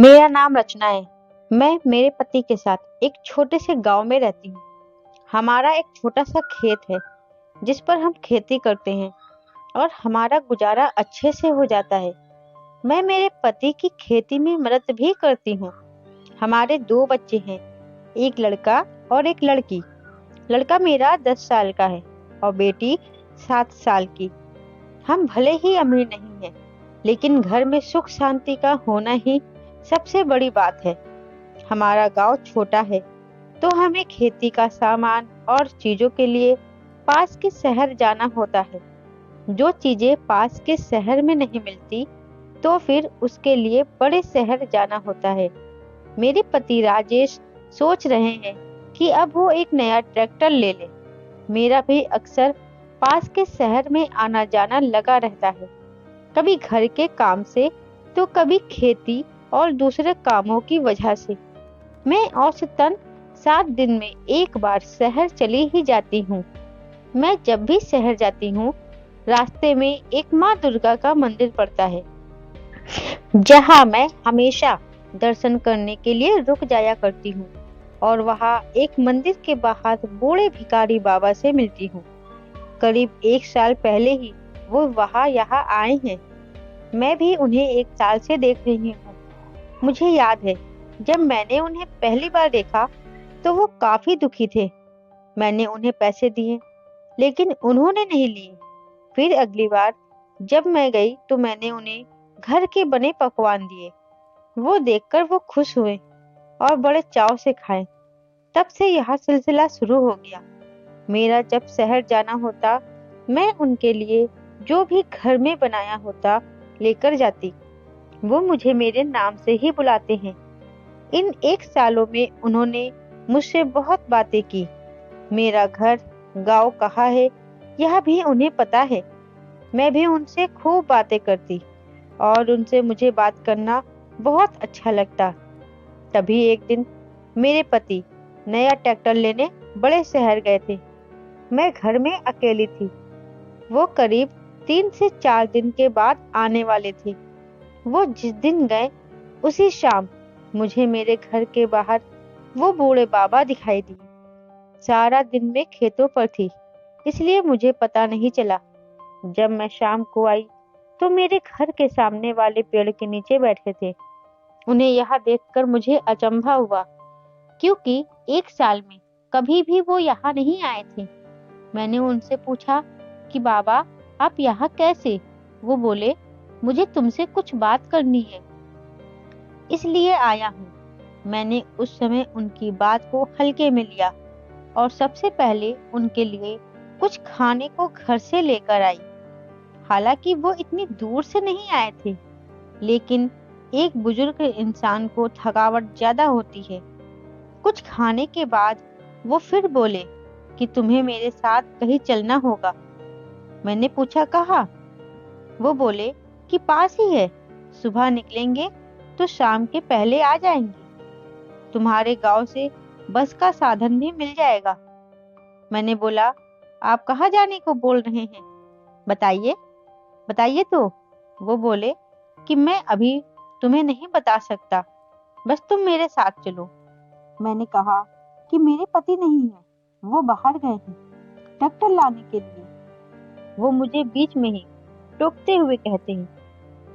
मेरा नाम रचना है। मैं मेरे पति के साथ एक छोटे से गांव में रहती हूँ। हमारा एक छोटा सा खेत है जिस पर हम खेती करते हैं और हमारा गुजारा अच्छे से हो जाता है। मैं मेरे पति की खेती में मदद भी करती हूँ। हमारे दो बच्चे हैं, एक लड़का और एक लड़की। लड़का मेरा 10 साल का है और बेटी 7 साल की। हम भले ही अमीर नहीं हैं, लेकिन घर में सुख शांति का होना ही सबसे बड़ी बात है। हमारा गांव छोटा है, तो हमें खेती का सामान और चीजों के लिए पास के शहर जाना होता है। जो चीजें पास के शहर में नहीं मिलती, तो फिर उसके लिए बड़े शहर जाना होता है। मेरे पति राजेश सोच रहे हैं कि अब वो एक नया ट्रैक्टर ले ले। मेरा भी अक्सर पास के शहर में आना जाना लगा रहता है, कभी घर के काम से तो कभी खेती और दूसरे कामों की वजह से। मैं औसतन 7 दिन में एक बार शहर चली ही जाती हूँ। मैं जब भी शहर जाती हूँ, रास्ते में एक माँ दुर्गा का मंदिर पड़ता है, जहाँ मैं हमेशा दर्शन करने के लिए रुक जाया करती हूँ और वहाँ एक मंदिर के बाहर बूढ़े भिखारी बाबा से मिलती हूँ। करीब 1 साल पहले ही वो वहाँ यहाँ आए हैं। मैं भी उन्हें 1 साल से देख रही हूँ। मुझे याद है, जब मैंने उन्हें पहली बार देखा तो वो काफी दुखी थे। मैंने उन्हें पैसे दिए, लेकिन उन्होंने नहीं लिए। फिर अगली बार जब मैं गई तो मैंने उन्हें घर के बने पकवान दिए। वो देखकर वो खुश हुए और बड़े चाव से खाए। तब से यह सिलसिला शुरू हो गया। मेरा जब शहर जाना होता, मैं उनके लिए जो भी घर में बनाया होता लेकर जाती। वो मुझे मेरे नाम से ही बुलाते हैं। इन 1 सालों में उन्होंने मुझसे बहुत बातें की। मेरा घर गांव कहाँ है, यह भी उन्हें पता है। मैं भी उनसे खूब बातें करती और उनसे मुझे बात करना बहुत अच्छा लगता। तभी एक दिन मेरे पति नया ट्रैक्टर लेने बड़े शहर गए थे। मैं घर में अकेली थी। वो करीब 3 से 4 दिन के बाद आने वाले थे। वो जिस दिन गए, उसी शाम मुझे मेरे घर के बाहर वो बूढ़े बाबा दिखाई दिए। सारा दिन मैं खेतों पर थी, इसलिए मुझे पता नहीं चला। जब मैं शाम को आई तो मेरे घर के सामने वाले पेड़ के नीचे बैठे थे। उन्हें यहाँ देखकर मुझे अचंभा हुआ, क्योंकि 1 साल में कभी भी वो यहाँ नहीं आए थे। मैंने उनसे पूछा कि बाबा, आप यहाँ कैसे? वो बोले, मुझे तुमसे कुछ बात करनी है, इसलिए आया हूँ। मैंने उस समय उनकी बात को हल्के में लिया और सबसे पहले उनके लिए कुछ खाने को घर से लेकर आई। हालांकि वो इतनी दूर से नहीं आए थे, लेकिन एक बुजुर्ग इंसान को थकावट ज्यादा होती है। कुछ खाने के बाद वो फिर बोले कि तुम्हें मेरे साथ कहीं चलना होगा। मैंने पूछा, कहाँ? वो बोले कि पास ही है, सुबह निकलेंगे तो शाम के पहले आ जाएंगे। तुम्हारे गांव से बस का साधन भी मिल जाएगा। मैंने बोला, आप कहाँ जाने को बोल रहे हैं? बताइए, बताइए तो। वो बोले कि मैं अभी तुम्हें नहीं बता सकता, बस तुम मेरे साथ चलो। मैंने कहा कि मेरे पति नहीं है, वो बाहर गए हैं ट्रैक्टर लाने के लिए। वो मुझे बीच में ही टोकते हुए कहते हैं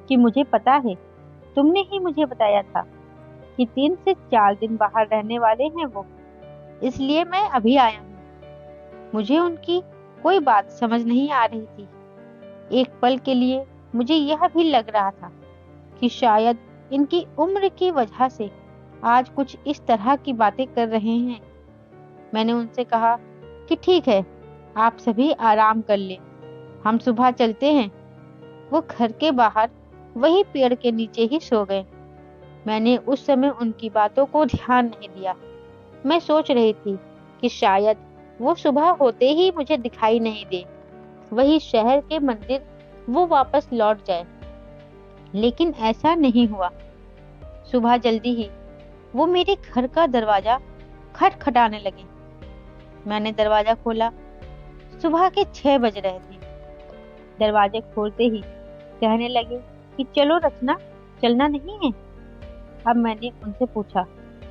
कि मुझे पता है, तुमने ही मुझे बताया था कि 3 से 4 दिन बाहर रहने वाले हैं वो, इसलिए मैं अभी आया हूँ। मुझे उनकी कोई बात समझ नहीं आ रही थी। एक पल के लिए मुझे यह भी लग रहा था कि शायद इनकी उम्र की वजह से आज कुछ इस तरह की बातें कर रहे हैं। मैंने उनसे कहा कि ठीक है, आप सभी आराम कर ले, हम सुबह चलते हैं। वो घर के बाहर वही पेड़ के नीचे ही सो गए। मैंने उस समय उनकी बातों को ध्यान नहीं दिया। मैं सोच रही थी कि शायद वो सुबह होते ही मुझे दिखाई नहीं दे, वही शहर के मंदिर वो वापस लौट जाए। लेकिन ऐसा नहीं हुआ। सुबह जल्दी ही वो मेरे घर का दरवाजा खटखटाने लगे। मैंने दरवाजा खोला। सुबह के 6 बज रहे थे। दरवाजे खोलते ही कहने लगे कि चलो रचना, चलना नहीं है? अब मैंने उनसे पूछा,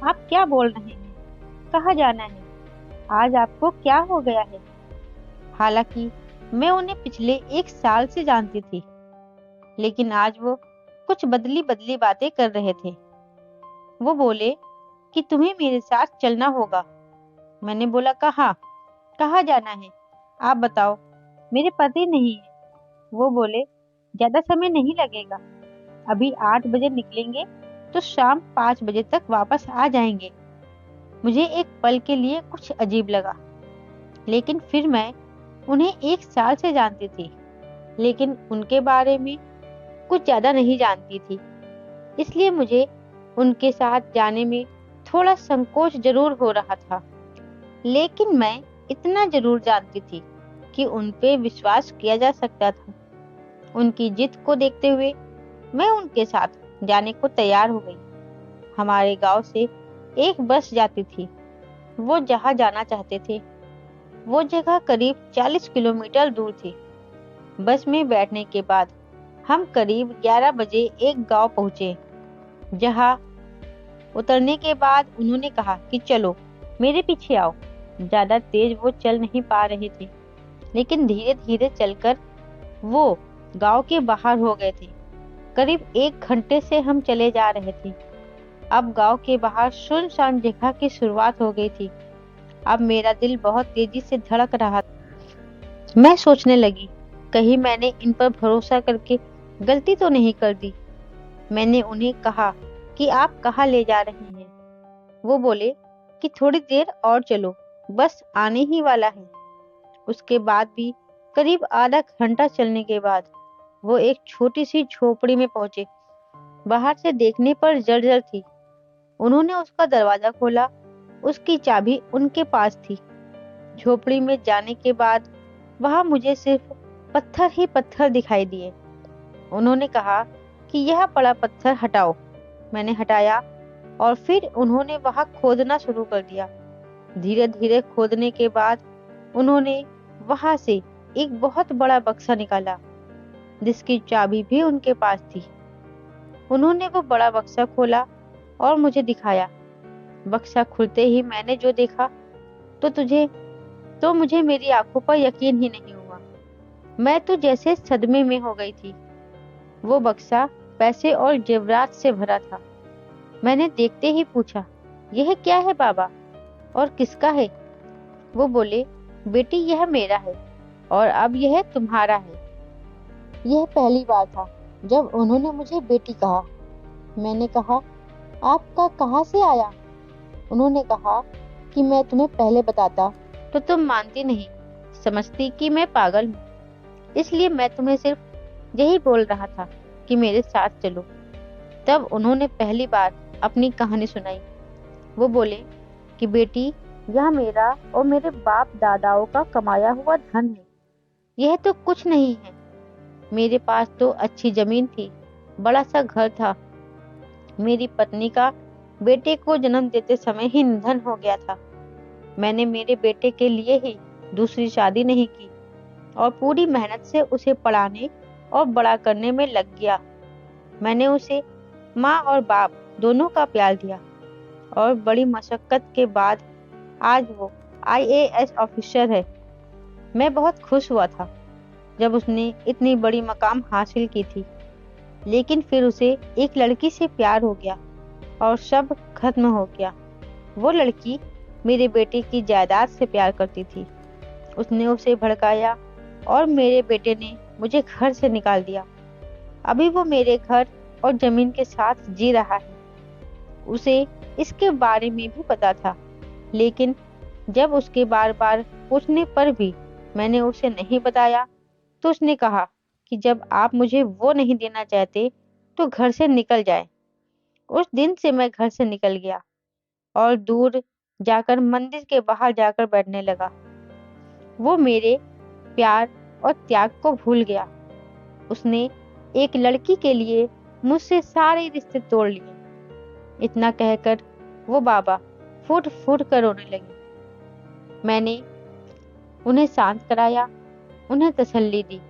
आप क्या बोल रहे हैं? कहाँ जाना है? आज आपको क्या हो गया है? हालांकि मैं उन्हें पिछले 1 साल से जानती थी, लेकिन आज वो कुछ बदली बदली बातें कर रहे थे। वो बोले कि तुम्हें मेरे साथ चलना होगा। मैंने बोला, कहाँ? कहाँ जाना है? आप बताओ, मेरे पति नहीं है। वो बोले, ज्यादा समय नहीं लगेगा। अभी 8 बजे निकलेंगे तो शाम 5 बजे तक वापस आ जाएंगे। मुझे एक पल के लिए कुछ अजीब लगा, लेकिन फिर मैं उन्हें 1 साल से जानती थी, लेकिन उनके बारे में कुछ ज्यादा नहीं जानती थी। इसलिए मुझे उनके साथ जाने में थोड़ा संकोच जरूर हो रहा था। लेकिन मैं इतना जरूर जानती थी कि उन पे विश्वास किया जा सकता था। उनकी जिद को देखते हुए मैं उनके साथ जाने को तैयार हो गई। हमारे गांव से एक बस जाती थी। वो जहाँ जाना चाहते थे वो जगह करीब 40 किलोमीटर दूर थी। बस में बैठने के बाद हम करीब 11 बजे एक गांव पहुंचे। जहां उतरने के बाद उन्होंने कहा कि चलो मेरे पीछे आओ। ज्यादा तेज वो चल नहीं पा रहे थे, लेकिन धीरे धीरे चलकर वो गांव के बाहर हो गए थे। करीब 1 घंटे से हम चले जा रहे थे। अब गांव के बाहर सुनसान जगह की शुरुआत हो गई थी। अब मेरा दिल बहुत तेजी से धड़क रहा था। मैं सोचने लगी, कहीं मैंने इन पर भरोसा करके गलती तो नहीं कर दी। मैंने उन्हें कहा कि आप कहाँ ले जा रहे हैं? वो बोले कि थोड़ी देर और चलो, बस आने ही वाला है। उसके बाद भी करीब आधा घंटा चलने के बाद वो एक छोटी सी झोपड़ी में पहुंचे। बाहर से देखने पर जर्जर थी। उन्होंने उसका दरवाजा खोला। उसकी चाबी उनके पास थी। झोपड़ी में जाने के बाद वहां मुझे सिर्फ पत्थर ही पत्थर दिखाई दिए। उन्होंने कहा कि यह बड़ा पत्थर हटाओ। मैंने हटाया और फिर उन्होंने वहां खोदना शुरू कर दिया। धीरे धीरे खोदने के बाद उन्होंने वहां से एक बहुत बड़ा बक्सा निकाला, जिसकी चाबी भी उनके पास थी। उन्होंने वो बड़ा बक्सा खोला और मुझे दिखाया। बक्सा खुलते ही मैंने जो देखा तो तुझे तो मुझे मेरी आंखों पर यकीन ही नहीं हुआ। मैं तो जैसे सदमे में हो गई थी। वो बक्सा पैसे और जेवरात से भरा था। मैंने देखते ही पूछा, यह क्या है बाबा, और किसका है? वो बोले, बेटी यह मेरा है और अब यह तुम्हारा है। यह पहली बार था जब उन्होंने मुझे बेटी कहा। मैंने कहा, आपका कहाँ से आया? उन्होंने कहा कि मैं तुम्हें पहले बताता तो तुम मानती नहीं, समझती कि मैं पागल हूँ। इसलिए मैं तुम्हें सिर्फ यही बोल रहा था कि मेरे साथ चलो। तब उन्होंने पहली बार अपनी कहानी सुनाई। वो बोले कि बेटी, यह मेरा और मेरे बाप दादाओं का कमाया हुआ धन है। यह तो कुछ नहीं है। मेरे पास तो अच्छी जमीन थी, बड़ा सा घर था। मेरी पत्नी का बेटे को जन्म देते समय ही निधन हो गया था। मैंने मेरे बेटे के लिए ही दूसरी शादी नहीं की और पूरी मेहनत से उसे पढ़ाने और बड़ा करने में लग गया। मैंने उसे माँ और बाप दोनों का प्यार दिया और बड़ी मशक्कत के बाद आज वो आईएएस ऑफिसर है। मैं बहुत खुश हुआ था जब उसने इतनी बड़ी मकाम हासिल की थी, लेकिन फिर उसे एक लड़की से प्यार हो गया और सब खत्म हो गया। वो लड़की मेरे बेटे की जायदाद से प्यार करती थी। उसने उसे भड़काया और मेरे बेटे ने मुझे घर से निकाल दिया। अभी वो मेरे घर और जमीन के साथ जी रहा है। उसे इसके बारे में भी पता था, लेकिन जब उसके बार बार पूछने पर भी मैंने उसे नहीं बताया, तो उसने कहा कि जब आप मुझे वो नहीं देना चाहते तो घर से निकल जाए। उस दिन से मैं घर से निकल गया और दूर जाकर मंदिर के बाहर जाकर बैठने लगा। वो मेरे प्यार और त्याग को भूल गया। उसने एक लड़की के लिए मुझसे सारे रिश्ते तोड़ लिए। इतना कहकर वो बाबा फुट फुट कर रोने लगे। मैंने उन्हें शांत कराया, उन्हें तसल्ली दी।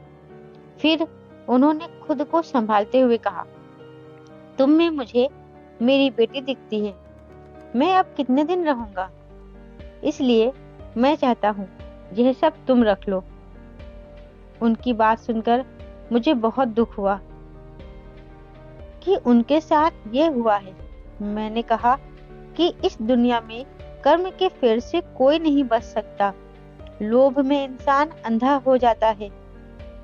फिर उन्होंने खुद को संभालते हुए कहा, तुम में मुझे मेरी बेटी दिखती है। मैं अब कितने दिन रहूंगा, इसलिए मैं चाहता हूँ यह सब तुम रख लो। उनकी बात सुनकर मुझे बहुत दुख हुआ कि उनके साथ ये हुआ है। मैंने कहा कि इस दुनिया में कर्म के फेर से कोई नहीं बच सकता। लोभ में इंसान अंधा हो जाता है।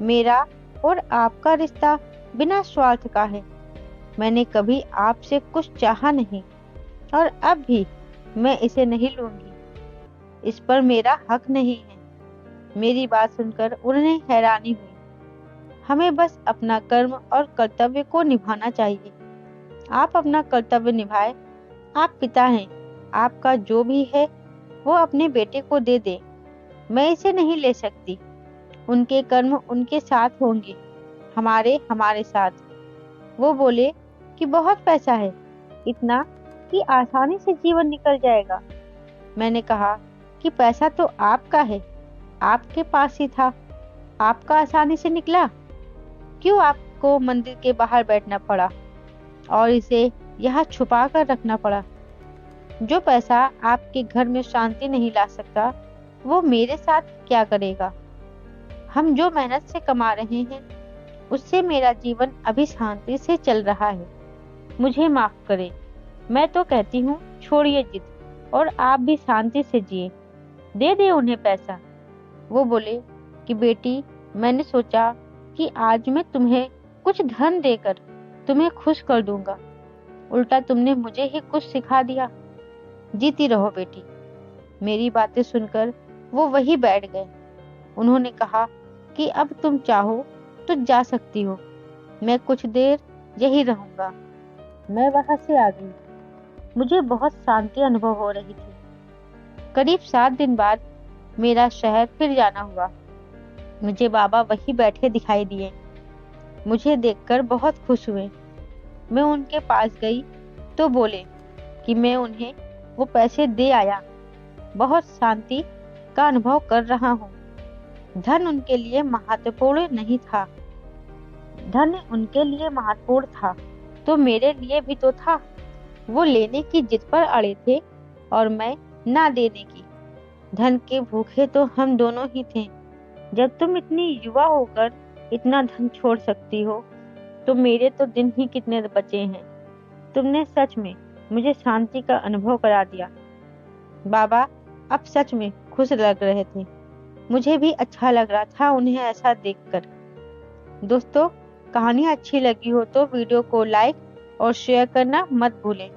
मेरा और आपका रिश्ता बिना स्वार्थ का है। मैंने कभी आपसे कुछ चाहा नहीं और अब भी मैं इसे नहीं लूंगी। इस पर मेरा हक नहीं है। मेरी बात सुनकर उन्हें हैरानी हुई। हमें बस अपना कर्म और कर्तव्य को निभाना चाहिए। आप अपना कर्तव्य निभाएं। आप पिता हैं। आपका जो भी है वो अपने बेटे को दे दे। मैं इसे नहीं ले सकती। उनके कर्म उनके साथ होंगे, हमारे हमारे साथ। वो बोले कि बहुत पैसा है, इतना कि आसानी से जीवन निकल जाएगा। मैंने कहा कि पैसा तो आपका है, आपके पास ही था, आपका आसानी से निकला। क्यों आपको मंदिर के बाहर बैठना पड़ा और इसे यहाँ छुपा कर रखना पड़ा? जो पैसा आपके घर में शांति नहीं ला सकता, वो मेरे साथ क्या करेगा? हम जो मेहनत से कमा रहे हैं, उससे मेरा जीवन अभी शांति से चल रहा है। मुझे माफ करें। मैं तो कहती हूँ छोड़िए जिद और आप भी शांति से जिए। दे दे उन्हें पैसा। वो बोले कि बेटी, मैंने सोचा कि आज मैं तुम्हें कुछ धन देकर तुम्हें खुश कर दूंगा। उल्टा तुमने मुझे ही कुछ सिखा दिया। जीती रहो बेटी। मेरी बातें सुनकर वो वहीं बैठ गए। उन्होंने कहा कि अब तुम चाहो तो जा सकती हो। मैं कुछ देर यही रहूंगा। मैं वहां से आ गई। मुझे बहुत शांति अनुभव हो रही थी। करीब 7 दिन बाद मेरा शहर फिर जाना हुआ। मुझे बाबा वहीं बैठे दिखाई दिए। मुझे देखकर बहुत खुश हुए। मैं उनके पास गई तो बोले कि मैं उन्हें वो पैसे दे आया। बहुत शांति का अनुभव कर रहा हूँ। धन उनके लिए महत्वपूर्ण नहीं था। धन उनके लिए महत्वपूर्ण था तो मेरे लिए भी तो था। वो लेने की जिद पर अड़े थे और मैं ना देने की। धन के भूखे तो हम दोनों ही थे। जब तुम इतनी युवा होकर इतना धन छोड़ सकती हो, तो मेरे तो दिन ही कितने बचे हैं। तुमने सच में मुझे शांति का अनुभव करा दिया। बाबा अब सच में खुश लग रहे थे। मुझे भी अच्छा लग रहा था उन्हें ऐसा देखकर। दोस्तों, कहानी अच्छी लगी हो तो वीडियो को लाइक और शेयर करना मत भूलें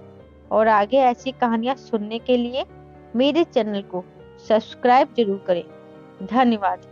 और आगे ऐसी कहानियां सुनने के लिए मेरे चैनल को सब्सक्राइब जरूर करें। धन्यवाद।